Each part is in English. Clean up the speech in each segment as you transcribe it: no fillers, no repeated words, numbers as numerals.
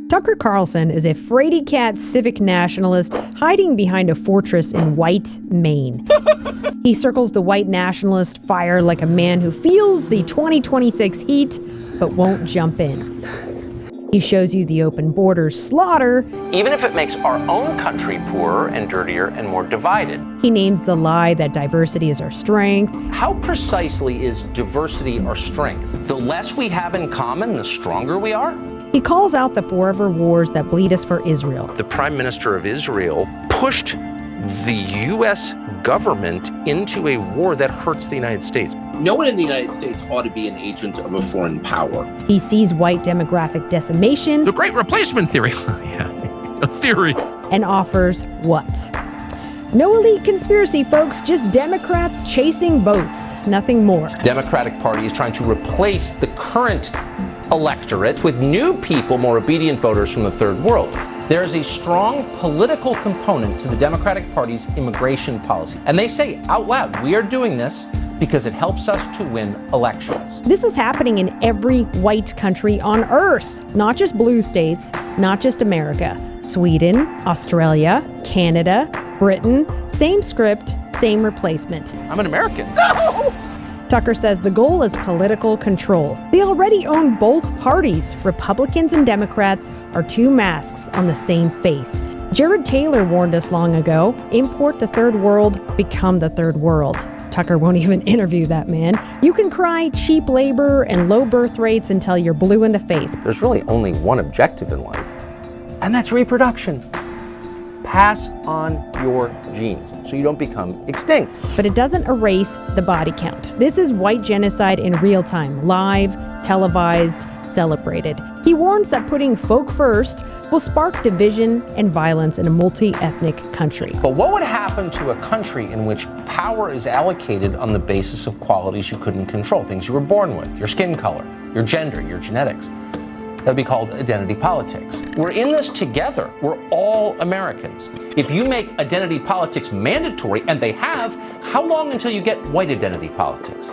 Tucker Carlson is a fraidy cat civic nationalist hiding behind a fortress in White, Maine. He circles the white nationalist fire like a man who feels the 2026 heat but won't jump in. He shows you the open borders slaughter, even if it makes our own country poorer and dirtier and more divided. He names the lie that diversity is our strength. How precisely is diversity our strength? The less we have in common, the stronger we are? He calls out the forever wars that bleed us for Israel. The Prime Minister of Israel pushed the U.S. government into a war that hurts the United States. No one in the United States ought to be an agent of a foreign power. He sees white demographic decimation. The Great Replacement Theory. Yeah, a theory. And offers what? No elite conspiracy, folks, just Democrats chasing votes, nothing more. Democratic Party is trying to replace the current electorate with new people, more obedient voters from the third world. There is a strong political component to the Democratic Party's immigration policy. And they say out loud, we are doing this because it helps us to win elections. This is happening in every white country on earth, not just blue states, not just America. Sweden, Australia, Canada, Britain, same script, same replacement. I'm an American. No! Tucker says the goal is political control. They already own both parties. Republicans and Democrats are two masks on the same face. Jared Taylor warned us long ago, import the third world, become the third world. Tucker won't even interview that man. You can cry cheap labor and low birth rates until you're blue in the face. There's really only one objective in life, and that's reproduction. Pass on your genes so you don't become extinct. But it doesn't erase the body count. This is white genocide in real time, live, televised, celebrated. He warns that putting folk first will spark division and violence in a multi-ethnic country. But what would happen to a country in which power is allocated on the basis of qualities you couldn't control, things you were born with, your skin color, your gender, your genetics? That would be called identity politics. We're in this together. We're all Americans. If you make identity politics mandatory, and they have, how long until you get white identity politics?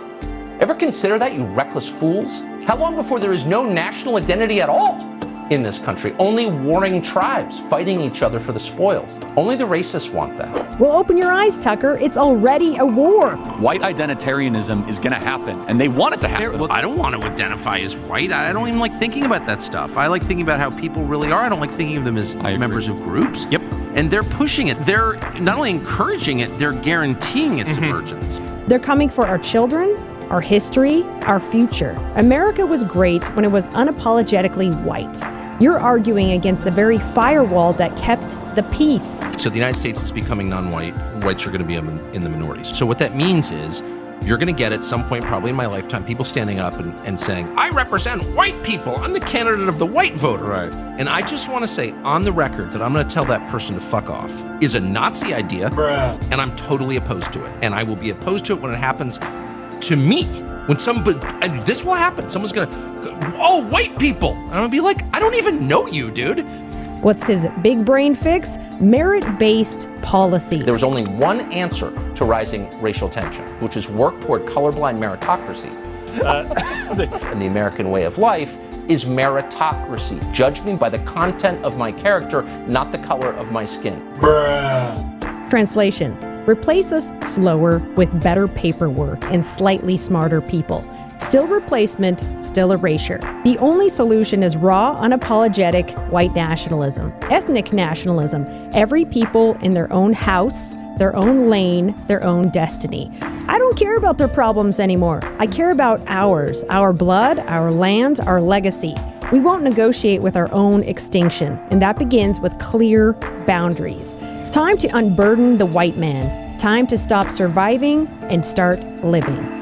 Ever consider that, you reckless fools? How long before there is no national identity at all in this country? Only warring tribes fighting each other for the spoils. Only the racists want that. Well, open your eyes, Tucker. It's already a war. White identitarianism is going to happen, and they want it to happen. I don't want to identify as white. I don't even like thinking about that stuff. I like thinking about how people really are. I don't like thinking of them as members of groups. Yep. And they're pushing it. They're not only encouraging it, they're guaranteeing its emergence. They're coming for our children, our history, our future. America was great when it was unapologetically white. You're arguing against the very firewall that kept the peace. So the United States is becoming non-white. Whites are going to be in the minorities. So what that means is you're going to get at some point, probably in my lifetime, people standing up and saying, I represent white people. I'm the candidate of the white voter. Right. And I just want to say on the record that I'm going to tell that person to fuck off is a Nazi idea. Bruh. And I'm totally opposed to it. And I will be opposed to it when it happens to me. When and this will happen. Someone's going to, oh, white people. And I'm going to be like, I don't even know you, dude. What's his big brain fix? Merit-based policy. There was only one answer to rising racial tension, which is work toward colorblind meritocracy. And the American way of life is meritocracy. Judge me by the content of my character, not the color of my skin. Translation: replace us slower with better paperwork and slightly smarter people. Still replacement, still erasure. The only solution is raw, unapologetic white nationalism, ethnic nationalism, every people in their own house, their own lane, their own destiny. I don't care about their problems anymore. I care about ours, our blood, our land, our legacy. We won't negotiate with our own extinction, and that begins with clear boundaries. Time to unburden the white man. Time to stop surviving and start living.